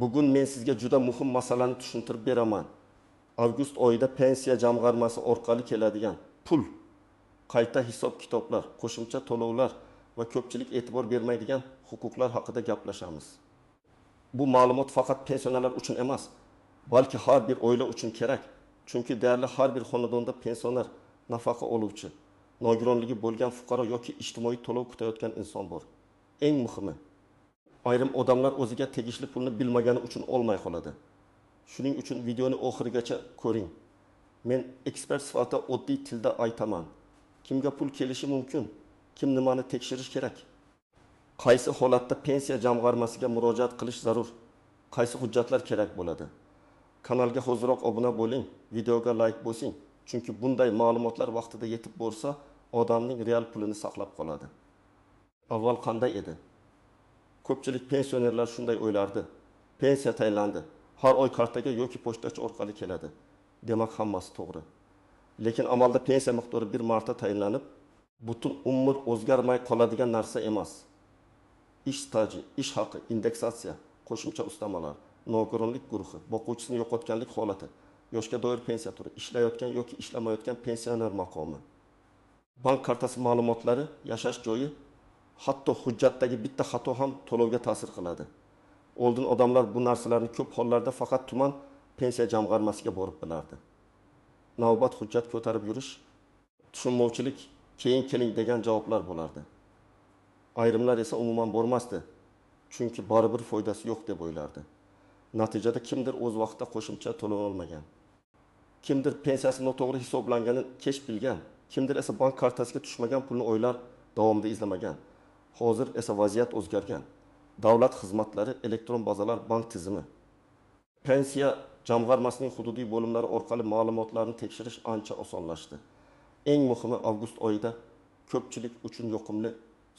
Bugun men sizga juda muhim masalani tushuntirib beraman. Avgust oyida pensiya jamg'armasi orqali keladigan pul, qayta hisob-kitoblar, qo'shimcha to'lovlar va ko'pchilik e'tibor bermaydigan huquqlar haqida gaplashamiz. Bu ma'lumot faqat pensionerlar uchun emas, balki har bir oila uchun kerak. Chunki deyarli har bir xonadonda pensioner, nafaqa oluvchi, nogironligi bo'lgan fuqaro yoki ijtimoiy to'lov kutayotgan inson bor. Eng muhimi, ayrim odamlar o'ziga tegishli pulni bilmagani uchun olmay qoladi. Shuning uchun videoni oxirigacha ko'ring. Men ekspert sifatida oddiy tilda aytaman. Kimga pul kelishi mumkin? Kim nimani tekshirish kerak? Qaysi holatda pensiya jamg'armasiga murojaat qilish zarur? Qaysi hujjatlar kerak bo'ladi? Kanalga hoziroq obuna bo'ling, videoga like bosing. Chunki bunday ma'lumotlar vaqtida yetib bo'lsa, odamning real pulini saqlab qoladi. Avval qanday edi? Ko'pchilik pensionerlar shunday o'ylardi. Pensiya tayinlandi. Har oy kartaga yoki pochtachi orqali keladi. Demak, hammasi to'g'ri. Lekin amalda pensiya miqdori bir marta tayinlanib, butun umr o'zgarmay qoladigan narsa emas. Ish staji, ish haqi, indeksatsiya, qo'shimcha ustamalar, nogironlik guruhi, boquvchisini yo'qotganlik holati, yoshga doir pensiya turi, ishlayotgan yoki ishlamayotgan pensioner maqomi, bank kartasi ma'lumotlari, yashash joyi, hatto hujjatdagi bitta xato ham to'lovga ta'sir qiladi. Oldin odamlar bu narsalarni ko'p hollarda faqat tuman pensiya jamg'armasiga borib bilardi. Navbat hujjat ko'tarib yurish, tushunmovchilik, keyin keling degan javoblar bo'lardi. Ayrimlar esa umuman bormasdi, chunki baribir foydasi yo'q deb o'ylardi. Natijada kimdir o'z vaqtida qo'shimcha to'lov olmagan, kimdir pensiyasi noto'g'ri hisoblanganini kech bilgan, kimdir esa bank kartasiga tushmagan pulni oylar davomida izlamagan. Hozir esa vaziyat o'zgargan. Davlat xizmatlari, elektron bazalar, bank tizimi, pensiya jamg'armasining hududiy bo'limlari orqali ma'lumotlarni tekshirish ancha osonlashdi. Eng muhimi, avgust oyida ko'pchilik uchun yoqimli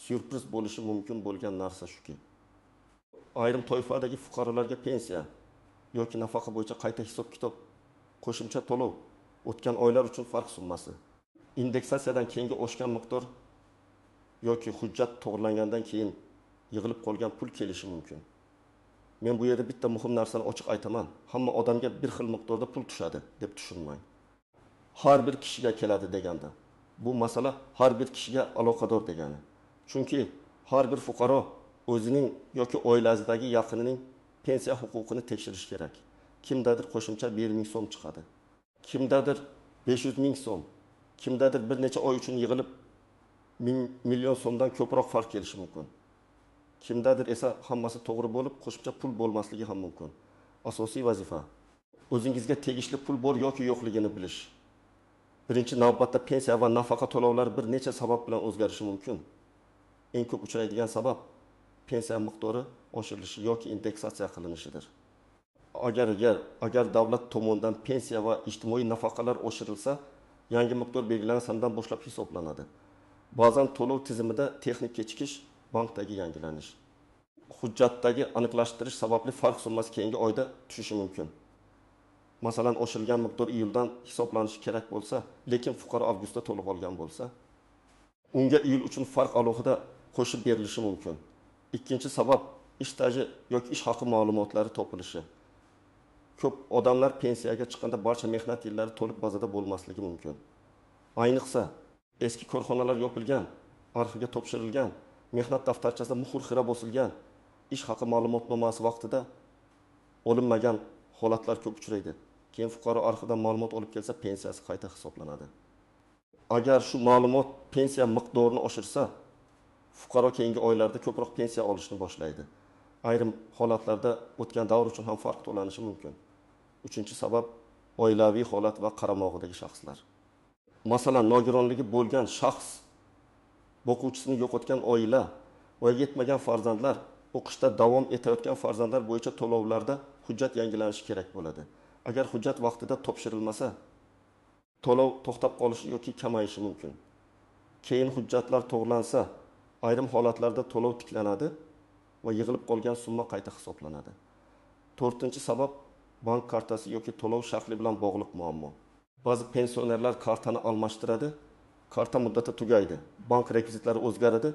syurpriz bo'lishi mumkin bo'lgan narsa shuki, ayrim toifadagi fuqarolarga pensiya yoki nafaqa bo'yicha qayta hisob-kitob, qo'shimcha to'lov, o'tgan oylar uchun farq summasi, indeksatsiyadan keyingi oshgan miqdor yoki hujjat to'g'rilangandan keyin yig'ilib qolgan pul kelishi mumkin. Men bu yerda bitta muhim narsani ochiq aytaman. Hamma odamga bir xil miqdorda pul tushadi deb tushunmang. Har bir kishiga keladi deganda, bu masala har bir kishiga aloqador degani. Chunki har bir fuqaro o'zining yoki oilasidagi yaqinining pensiya huquqini tekshirish kerak. Kimdadir qo'shimcha 1 ming so'm chiqadi. Kimdadir 500 ming so'm. Kimdadir bir necha oy uchun yig'ilib million so'mdan ko'proq farq kelishi mumkin. Kimdadir esa hammasi to'g'ri bo'lib, qo'shimcha pul bo'lmasligi ham mumkin. Asosiy vazifa o'zingizga tegishli pul bor yoki yo'qligini bilish. Birinchi navbatda pensiya va nafaqa to'lovlari bir necha sabab bilan o'zgarishi mumkin. Eng ko'p uchraydigan sabab pensiya miqdori oshirilishi yoki indeksatsiya qilinishidir. Agar davlat tomonidan pensiya va ijtimoiy nafaqalar oshirilsa, yangi miqdor belgilangan sanadan boshlab hisoblanadi. Ba'zan to'lov tizimida texnik kechikish, bankdagi yangilanish, hujjatdagi aniqlashtirish sababli farq summasi keyingi oyda tushishi mumkin. Masalan, oshirilgan miqdor iyuldan hisoblanishi kerak bo'lsa, lekin fuqaro avgustda to'lab olgan bo'lsa, unga iyul uchun farq alohida qo'shib berilishi mumkin. Ikkinchi sabab ish staji yoki ish haqi ma'lumotlari topilishi. Ko'p odamlar pensiyaga chiqqanda barcha mehnat yillari to'liq bazada bo'lmasligi mumkin. Ayniqsa, eski korxonalar yopilgan, arxivga topshirilgan, mehnat daftarchasida muhr xira bosilgan, ish haqi ma'lumotnomasi vaqtida olinmagan holatlar ko'p uchraydi. Keyin fuqaro arxivdan ma'lumot olib kelsa, pensiyasi qayta hisoblanadi. Agar shu ma'lumot pensiya miqdorini oshirsa, fuqaro keyingi oylarda ko'proq pensiya olishni boshlaydi. Ayrim holatlarda o'tgan davr uchun ham farq to'lanishi mumkin. Uchinchi sabab oilaviy holat va qaramog'idagi shaxslar. Masalan, nogironligi bo'lgan shaxs, boquvchisini yo'qotgan oila va yetmagan farzandlar, o'qishda davom etayotgan farzandlar bo'yicha to'lovlarda hujjat yangilanishi kerak bo'ladi. Agar hujjat vaqtida topshirilmasa, to'lov to'xtab qolishi yoki kamayishi mumkin. Keyin hujjatlar to'g'rilansa, ayrim holatlarda to'lov tiklanadi va yig'ilib qolgan summa qayta hisoblanadi. To'rtinchi sabab bank kartasi yoki to'lov shakli bilan bog'liq muammo. Ba'zi pensionerlar kartani almashtiradi, karta muddati tugaydi, bank rekvizitlari o'zgaradi,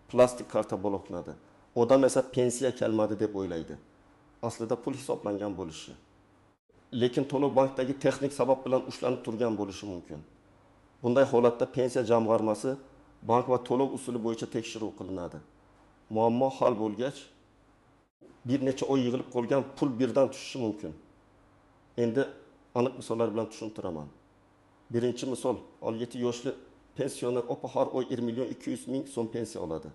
plastik karta bloklanadi. Odam esa pensiya kelmadi deb o'ylaydi. aslida pul hisoblangan bo'lishi. Lekin to'lov bankdagi texnik sabab bilan ushlanib turgan bo'lishi mumkin. Bunday holatda pensiya jamg'armasi bank va to'lov usuli bo'yicha tekshiruv qilinadi. Muammo hal bo'lgach, bir necha oy yig'ilib qolgan pul birdan tushishi mumkin. Endi aniq misollar bilan tushuntiraman. Birinchi misol, 17 yoshli pensioner opa har oy 1 million 200 ming so'm pensiya oladi.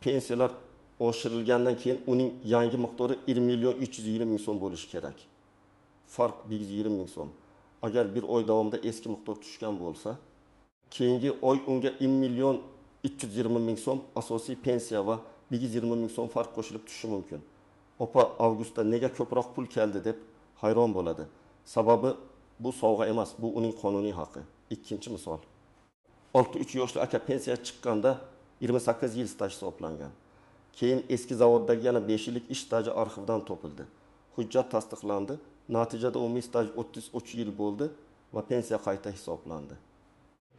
Pensiyalar oshirilgandan keyin uning yangi miqdori 1 million 320 ming so'm bo'lishi kerak. Farq 120 ming so'm. Agar bir oy davomida eski miqdor tushgan bo'lsa, keyingi oy unga 1 million 320 ming so'm asosiy pensiya va 120 ming so'm farq qo'shilib tushishi mumkin. Opa avgustda nega ko'proq pul keldi deb hayron bo'ladi. Sababi bu sovg'a emas, bu uning qonuniy haqqi. Ikkinchi misol. 63 yoshli aka pensiya chiqqanda 28 yil staj hisoblangan. Keyin eski zavoddagi yana 5 yillik ish staji arxivdan topildi. Hujjat tasdiqlandi. Natijada umumiy staj 33 yil bo'ldi va pensiya qayta hisoblandi.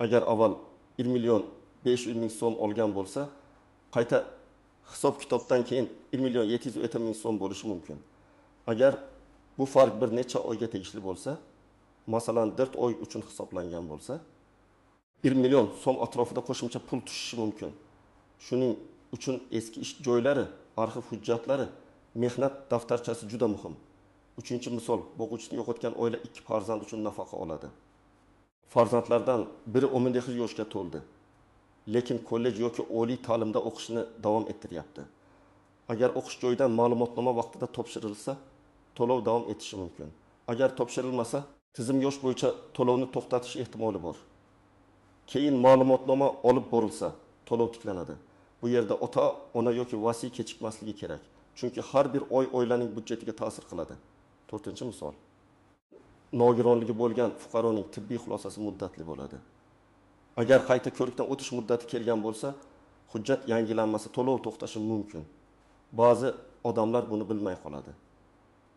Agar avval 1 million 500 ming so'm olgan bo'lsa, qayta hisob kitobdan keyin 1 million 750 ming so'm bo'lishi mumkin. Agar bu farq bir necha oyga tegishli bo'lsa, masalan 4 oy uchun hisoblangan bo'lsa, 1 million so'm atrofida qo'shimcha pul tushishi mumkin. Shuning uchun eski ish joylari, arxiv hujjatlari, mehnat daftarchasi juda muhim. Uchinchi misol, o'quvchini yo'qotgan oila 2 farzand uchun nafaqa oladi. Farzandlardan biri 19 yoshga to'ldi, lekin kollej yoki oliy ta'limda o'qishni davom ettiryapti. Agar o'qish joyidan ma'lumotnoma vaqtida topshirilsa, to'lov davom etishi mumkin. Agar topshirilmasa, tizim yosh bo'yicha to'lovni to'xtatish ehtimoli bor. Keyin ma'lumotnoma olib borilsa, to'lov tiklanadi. Bu yerda ota, ona yoki vasiy kechikmasligi kerak. Chunki har bir oy oilaning budjetiga ta'sir qiladi. 4-misol. Nogironligi bo'lgan fuqaroning tibbiy xulosasi muddatli bo'ladi. Agar qayta ko'rikdan o'tish muddati kelgan bo'lsa, hujjat yangilanmasa to'lov to'xtashi mumkin. Ba'zi odamlar buni bilmay qoladi.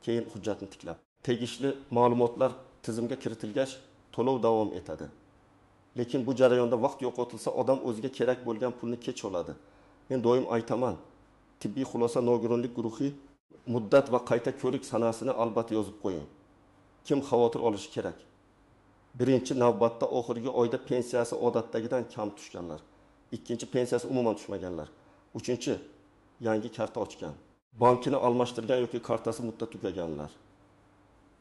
Keyin hujjatni tiklab, tegishli ma'lumotlar tizimga kiritilgach, to'lov davom etadi. Lekin bu jarayonda vaqt yo'qotilsa, odam o'ziga kerak bo'lgan pulni kech oladi. Men doim aytaman, tibbiy xulosa nogironlik guruhi muddat va qayta ko'rik sanasini albatta yozib qo'ying. Kim xavotir olishi kerak? Birinchi navbatda oxirgi oyda pensiyasi odatdagidan kam tushganlar. Ikkinchi pensiyasi umuman tushmaganlar. Uchinchi yangi karta ochgan. Bankini almashtirgan yoki kartasi muddat tugaganlar.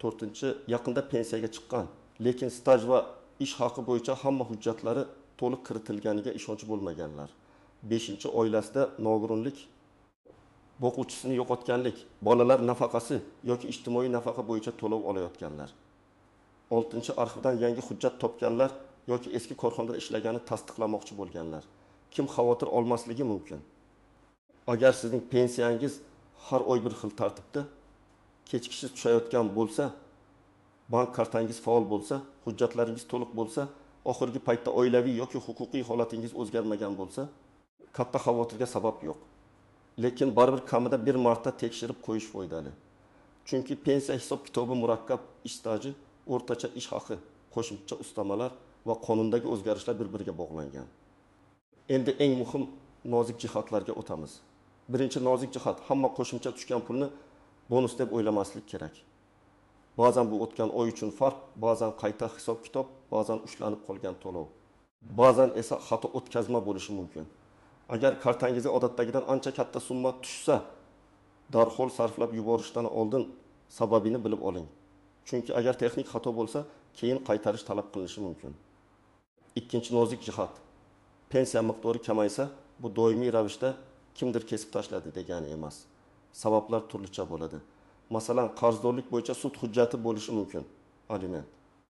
4-yaqinda pensiyaga chiqqan, lekin staj va ish haqi bo'yicha hamma hujjatlari to'liq kiritilganiga ishonchi bo'lmaganlar. 5-oilasida nogironlik, o'quvchisini yo'qotganlik, bolalar nafaqasi yoki ijtimoiy nafaqa bo'yicha to'lov olayotganlar. 6-arxivdan yangi hujjat topganlar yoki eski korxonada ishlagani tasdiqlamoqchi bo'lganlar. Kim xavotir olmasligi mumkin? Agar sizning pensiyangiz har oy bir xil tartibda kechikishsiz tushayotgan bo'lsa, bank kartangiz faol bo'lsa, hujjatlaringiz to'liq bo'lsa, oxirgi paytda oilaviy yoki huquqiy holatingiz o'zgarmagan bo'lsa, katta xavotirga sabab yo'q. Lekin baribir kamida bir marta tekshirib qo'yish foydali. Chunki pensiya hisob kitobi murakkab, ish staji, o'rtacha ish haqi, qo'shimcha ustamalar va qonundagi o'zgarishlar bir-biriga bog'langan. Endi eng muhim nozik jihatlarga o'tamiz. Birinchi nozik jihat, hamma qo'shimcha tushgan pulni bonus deb o'ylamaslik kerak. Ba'zan bu o'tgan oy uchun farq, ba'zan qayta hisob kitob, ba'zan ushlanib qolgan to'lov. Ba'zan esa xato o'tkazma bo'lishi mumkin. Agar kartangizga odatdagidan ancha katta summa tushsa, darhol sarflab yuborishdan oldin sababini bilib oling. Chunki agar texnik xato bo'lsa, keyin qaytarish talab qilinishi mumkin. Ikkinchi nozik jihat. Pensiya miqdori kamaysa, bu doimiy ravishda kimdir kesib tashladi degani emas. Sabablar turlicha bo'ladi. Masalan, qarzdorlik bo'yicha sud hujjati bo'lishi mumkin, aliment.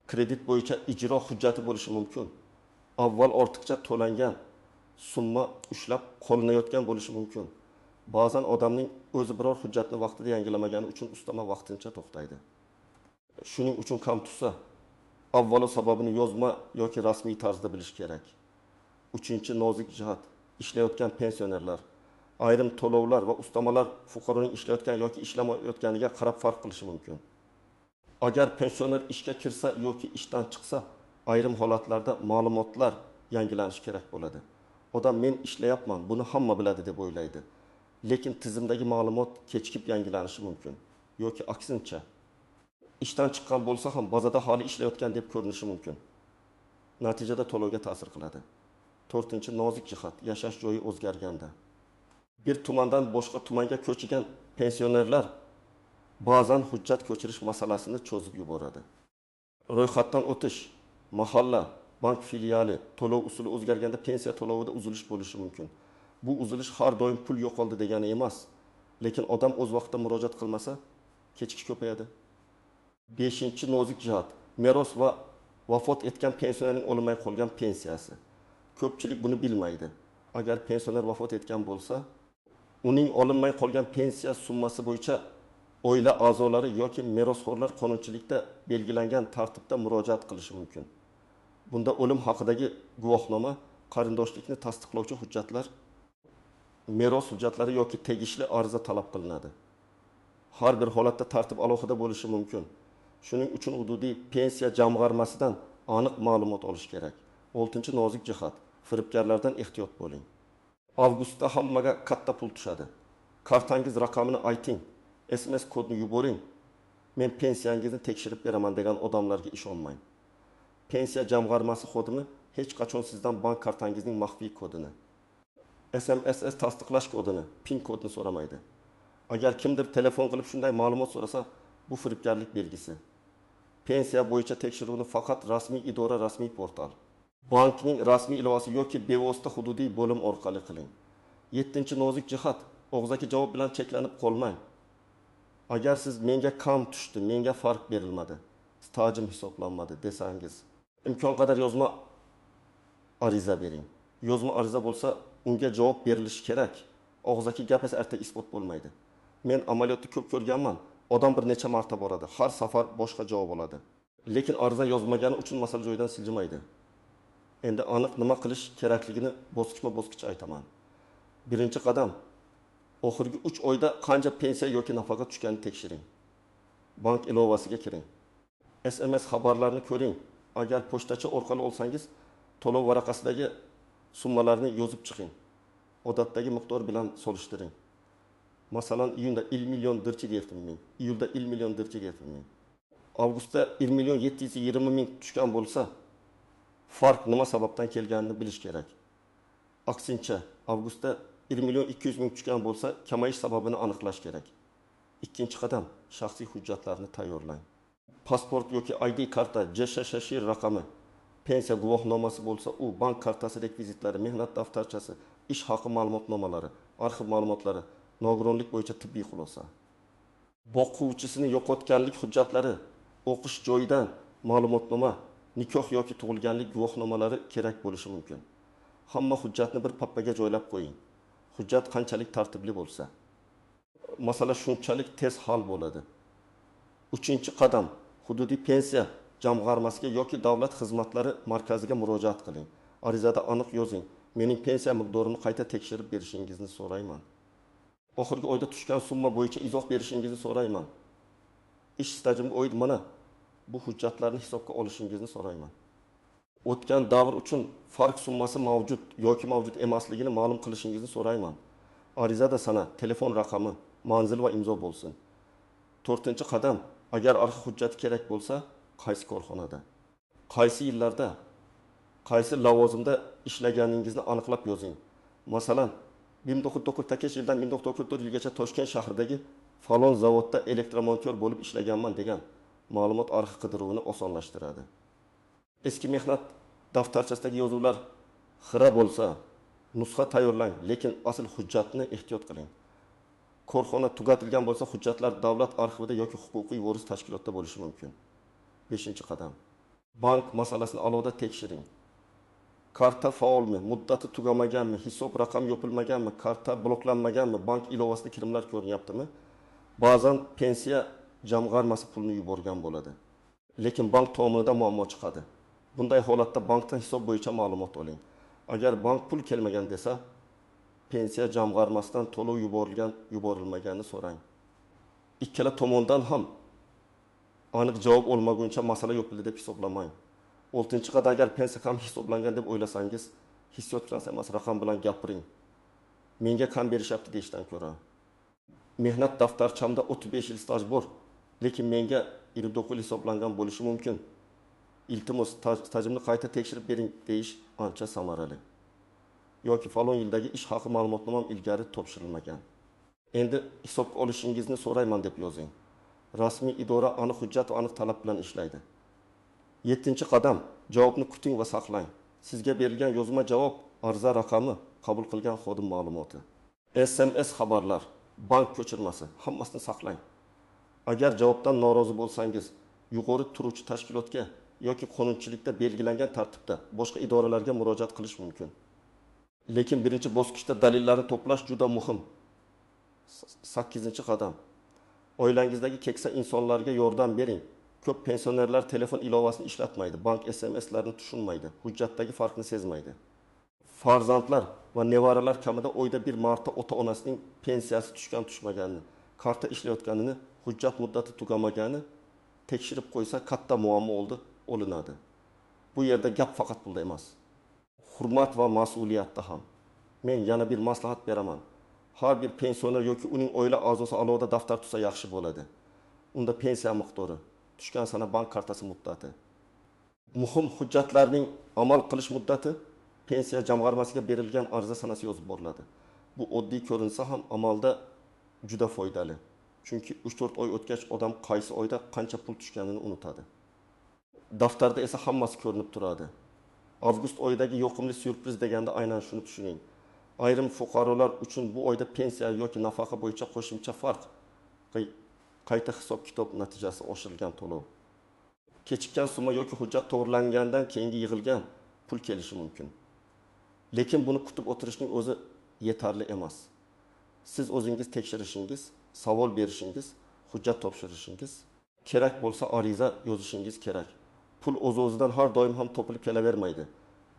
Kredit bo'yicha ijro hujjati bo'lishi mumkin. Avval ortiqcha to'langan summa ushlab qolinayotgan bo'lishi mumkin. Ba'zan odamning o'zi biror hujjatni vaqtida yangilamagani uchun ustama vaqtincha to'xtaydi. Shuning uchun kam tushsa, avvalo sababini yozma yoki rasmiy tarzda bilish kerak. 3-nozik jihat, ishlayotgan pensionerlar. Ayrim to'lovlar va ustamalar fuqaroning ishlayotgan yoki ishlamayotganiga qarab farq qilishi mumkin. Agar pensioner ishga kirsa yoki ishdan chiqsa, ayrim holatlarda ma'lumotlar yangilanishi kerak bo'ladi. Odam men ishlayapman, buni hamma biladi deb o'ylaydi. lekin tizimdagi ma'lumot kechikib yangilanishi mumkin yoki aksincha. Ishdan chiqqan bo'lsa ham bazada hali ishlayotgan deb ko'rinishi mumkin. Natijada to'lovga ta'sir qiladi. 4-chi nozik jihat, yashash joyi o'zgarganda. Bir tumandan boshqa tumanga ko'chigan pensionerlar ba'zan hujjat ko'chirish masalasini cho'zib yuboradi. Ro'yxatdan o'tish, mahalla, bank filiali, to'lov usuli o'zgarganda pensiya to'lovida uzilish bo'lishi mumkin. Bu uzilish har doim pul yo'qoldi degani emas, lekin odam o'z vaqtida murojaat qilmasa, kechikish ko'payadi. 5-chi nozik jihat, meros va vafot etgan pensionerning o'lmay qolgan pensiyasi. Ko'pchilik buni bilmaydi. Agar pensioner vafot etgan bo'lsa, uning olinmay qolgan pensiya summasi bo'yicha oila a'zolari yoki merosxo'rlar qonunchilikda belgilangan tartibda murojaat qilishi mumkin. Bunda o'lim haqidagi guvohnoma, qarindoshlikni tasdiqlovchi hujjatlar, meros hujjatlari yoki tegishli ariza talab qilinadi. Har bir holatda tartib alohida bo'lishi mumkin. Shuning uchun hududiy pensiya jamg'armasidan aniq ma'lumot olish kerak. 6-chi nozik jihat, firibgarlardan ehtiyot bo'ling. Avgustda hammaga katta pul tushadi. Kartangiz raqamini ayting, SMS kodni yuboring. Men pensiyangizni tekshirib beraman degan odamlarga ishonmang. Pensiya jamg'armasi xodimi hech qachon sizdan bank kartangizning maxfiy kodini, SMS tasdiqlash kodini, PIN kodini so'ramaydi. Agar kimdir telefon qilib shunday ma'lumot so'rasa, bu firibgarlik belgisi. Pensiya bo'yicha tekshiruvni faqat rasmiy idora, rasmiy portal, bankning rasmiy ilovasi yoki bevosita hududiy bo'lim orqali qiling. 7-chi nozik jihat, og'zaki javob bilan cheklanib qolmang. Agar siz menga kam tushdi, menga farq berilmadi, stajim hisoblanmadi desangiz, imkon qadar yozma ariza bering. Yozma ariza bo'lsa, unga javob berilishi kerak. Og'zaki gap esa erta isbot bo'lmaydi. Men amaliyotni ko'p ko'rganman. Odam bir necha marta boradi, har safar boshqa javob oladi. Lekin ariza yozmagani uchun masala joyidan siljimaydi. Endi aniq nima qilish kerakligini bosqichma-bosqich aytaman. Birinchi qadam, oxirgi 3 oyda qancha pensiya yoki nafaqa tushganini tekshiring. Bank ilovasiga kiring. SMS xabarlarni ko'ring. Agar pochtachi orqali olsangiz, to'lov varaqasidagi summalarni yozib chiqing. Odatdagi miqdor bilan solishtiring. Masalan, iyunda 1 million dirchi deyaptim men. Iyulda 1 million dirchi deyaptim men. Avgustda 1 million 720 ming tushgan bo'lsa, farq nima sababdan kelganini bilish kerak. Aksincha, avgustda 1 million 200 ming tushgan bo'lsa, kamayish sababini aniqlash kerak. Ikkinchi qadam, shaxsiy hujjatlarni tayyorlang. Pasport yoki ID karta, JSHSH raqami, pensiya guvohnomasi bo'lsa, u bank kartasi rekvizitlari, mehnat daftarchasi, ish haqi ma'lumotnomalari, arxiv ma'lumotlari, nogironlik bo'yicha tibbiy xulosa. Boquvchisini yo'qotganlik hujjatlari, o'qish joyidan ma'lumotnoma, nikoh yoki tug'ilganlik guvohnomalari kerak bo'lishi mumkin. Hamma hujjatni bir papkaga joylab qo'ying. Hujjat qanchalik tartibli bo'lsa, masala shunchalik tez hal bo'ladi. 3-chi qadam, hududiy pensiya jamg'armasiga yoki davlat xizmatlari markaziga murojaat qiling. Arizada aniq yozing. Mening pensiya miqdorini qayta tekshirib berishingizni so'rayman. Oxirgi oyda tushgan summa bo'yicha izoh berishingizni so'rayman. Ish stajimga oid mana bu hujjatlarni hisobga olishingizni so'rayman. O'tgan davr uchun farq summasi mavjud yoki mavjud emasligini ma'lum qilishingizni so'rayman. Arizada sana, telefon raqami, manzil va imzo bo'lsin. 4-chi qadam, agar arxiv hujjati kerak bo'lsa, qaysi korxonada, qaysi yillarda, qaysi lavozimda ishlaganingizni aniqlab yozing. Masalan, 1998 yildan 1944 yilgacha Toshkent shahridagi falon zavodda elektromontor bo'lib ishlaganman degan ma'lumot arxiv qidiruvini osonlashtiradi. Eski mehnat daftarchasidagi yozuvlar xira bo'lsa, nusxa tayyorlang, lekin asl hujjatni ehtiyot qiling. Korxona tugatilgan bo'lsa, hujjatlar davlat arxivida yoki huquqiy voris tashkilotda bo'lishi mumkin. 5-chi qadam. Bank masalasini alohida tekshiring. Karta faolmi, muddati tugamaganmi, hisob raqami yopilmaganmi, karta bloklanmaganmi, bank ilovasida kirimlar ko'rinyaptimi? Ba'zan pensiya jamg'armasi pulni yuborgan bo'ladi. Lekin bank tomonidan muammo chiqadi. Bunday holatda bankdan hisob bo'yicha ma'lumot oling. Agar bank pul kelmagan desa, pensiya jamg'armasidan to'lov yuborilmaganini so'rang. Ikkala tomondan ham aniq javob olmaguncha masala yopildi deb hisoblamang. 6-chi qadam, agar pensiya ham hisoblangan deb o'ylasangiz, hissiyot bilan emas, raqam bilan gapiring. menga kam berishyapti deyishdan ko'ra. Mehnat daftarchamda 35 yil staj bor, lekin menga 29 yil hisoblangan bo'lishi mumkin. Iltimos stajimni qayta tekshirib bering deyish ancha samarali. Yoki falon yildagi ish haqi ma'lumotnomam ilgari topshirilmagan. Endi hisobga olishingizni so'rayman deb yozing. Rasmiy idora aniq hujjat va aniq talab bilan ishlaydi. 7-qadam, javobni kuting va saqlang. Sizga berilgan yozma javob, ariza raqami, qabul qilgan xodim ma'lumoti. SMS xabarlar, bank ko'chirmasi, hammasini saqlang. Agar javobdan norozi bo'lsangiz, yuqori turuvchi tashkilotga yoki qonunchilikda belgilangan tartibda boshqa idoralarga murojaat qilish mumkin. Lekin birinchi bosqichda dalillarni to'plash juda muhim. 8-qadam. Oilangizdagi keksa insonlarga yordam bering. Ko'p pensionerlar telefon ilovasini ishlatmaydi, bank SMS'larini tushunmaydi, hujjatdagi farqni sezmaydi. Farzandlar va nevaralar kamida oyda bir marta ota-onasining pensiyasi tushgan-tushmaganini, karta ishlayotganini, hujjat muddati tugamagani tekshirib qo'ysa katta muammo olinadi. Bu yerda gap faqat pulda emas. Hurmat va mas'uliyatda ham. Men yana bir maslahat beraman. Har bir pensioner yoki uning oila a'zosi alohida daftar tutsa yaxshi bo'ladi. Unda pensiya miqdori, tushgan sana bank kartasi muddati. Muhim hujjatlarning amal qilish muddati pensiya jamg'armasiga berilgan ariza sanasi yozib boriladi. Bu oddiy ko'rinsa ham amalda juda foydali. Chunki 3-4 oy o'tgach odam qaysi oyda qancha pul tushganini unutadi. Daftarda esa hammasi ko'rinib turadi. Avgust oyidagi yoqimli syurpriz deganda aynan shuni tushuning. Ayrim fuqarolar uchun bu oyda pensiya yoki nafaqa bo'yicha qo'shimcha farq, qayta hisob-kitob natijasi oshirilgan to'lov. Kechikkan summa yoki hujjat to'g'rilangandan keyingi yig'ilgan pul kelishi mumkin. Lekin buni kutib o'tirishning o'zi yetarli emas. Siz o'zingiz tekshirishingiz, savol berishingiz, hujjat topshirishingiz kerak bo'lsa ariza yozishingiz kerak. Pul o'z-o'zidan har doim ham topilib kelavermaydi.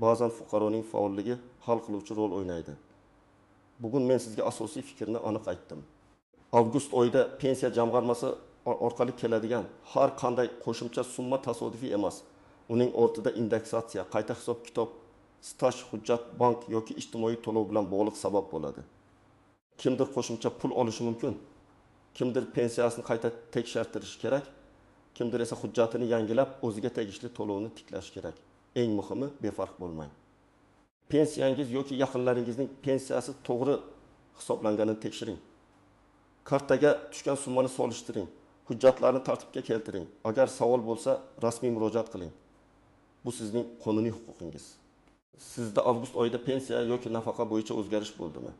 Ba'zan fuqaroning faolligi hal qiluvchi rol o'ynaydi. Bugun men sizga asosiy fikrni aniq aytdim. Avgust oyida pensiya jamg'armasi orqali keladigan har qanday qo'shimcha summa tasodifiy emas. Uning ortida indeksatsiya, qayta hisob-kitob, staj, hujjat, bank yoki ijtimoiy to'lov bilan bog'liq sabab bo'ladi. Kimdir qo'shimcha pul olishi mumkin. Kimdir pensiyasini qayta tekshirtirish kerak. Kimdir esa hujjatini yangilab, o'ziga tegishli to'lovni tiklash kerak. Eng muhimi, befarq bo'lmang. Pensiyangiz yoki yaqinlaringizning pensiyasi to'g'ri hisoblanganini tekshiring. Kartaga tushgan summani solishtiring. Hujjatlarni tartibga keltiring. Agar savol bo'lsa, rasmiy murojaat qiling. Bu sizning qonuniy huquqingiz. Sizda avgust oyida pensiya yoki nafaqa bo'yicha o'zgarish bo'ldimi?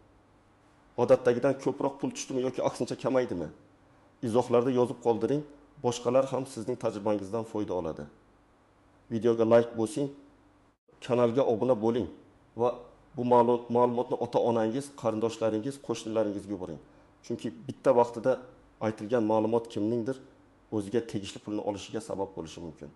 Odatdagidan ko'proq pul tushdimi yoki aksincha kamaydimi? Izohlarda yozib qoldiring. Boshqalar ham sizning tajribangizdan foyda oladi. Videoga like bosing, kanalga obuna bo'ling va bu ma'lumotni ota-onangiz, qarindoshlaringiz, qo'shnilaringizga yuboring. Chunki bitta vaqtida aytilgan ma'lumot kimningdir o'ziga tegishli pulni olishiga sabab bo'lishi mumkin.